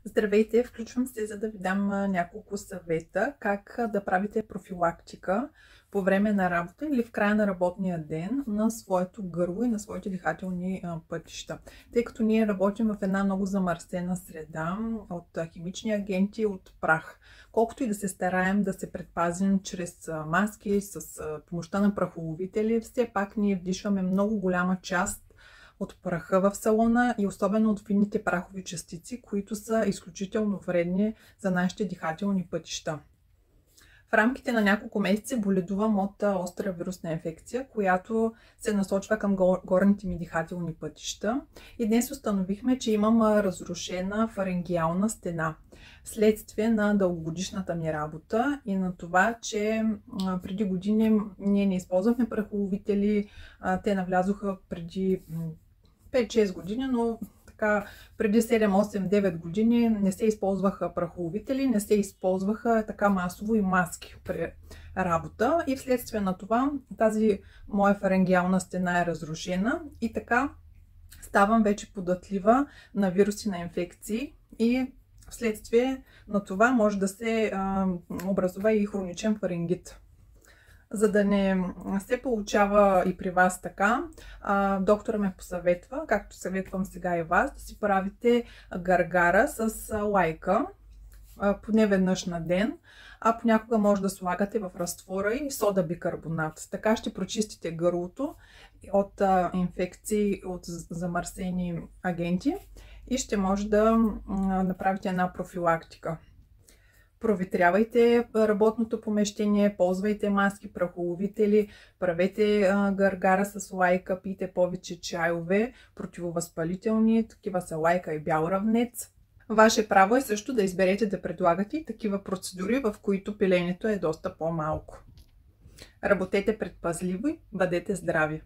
Здравейте, включвам се, за да ви дам няколко съвета как да правите профилактика по време на работа или в края на работния ден на своето гърло и на своите дихателни пътища. Тъй като ние работим в една много замърсена среда от химични агенти, от прах. Колкото и да се стараем да се предпазим чрез маски, с помощта на прахоловители, все пак ние вдишваме много голяма част от праха в салона и особено от финните прахови частици, които са изключително вредни за нашите дихателни пътища. В рамките на няколко месеца боледувам от остра вирусна инфекция, която се насочва към горните ми дихателни пътища. И днес установихме, че имам разрушена фарингеална стена вследствие на дългогодишната ми работа и на това, че преди години ние не използвахме прахоловители. Те навлязоха преди 5-6 години, но така преди 7-8-9 години не се използваха прахоловители, не се използваха така масово и маски при работа и вследствие на това тази моя фарингеална стена е разрушена и така ставам вече податлива на вируси, на инфекции и вследствие на това може да се образува и хроничен фарингит. За да не се получава и при вас така, доктора ме посъветва, както съветвам сега и вас, да си правите гаргара с лайка поне веднъж на ден, а понякога може да слагате в разтвора и сода бикарбонат. Така ще прочистите гърлото от инфекции, от замърсени агенти и ще може да направите една профилактика. Проветрявайте работното помещение, ползвайте маски, прахоловители, правете гаргара с лайка, пийте повече чайове, противовъзпалителни, такива са лайка и бял равнец. Ваше право е също да изберете да предлагате и такива процедури, в които пилението е доста по-малко. Работете предпазливо и бъдете здрави!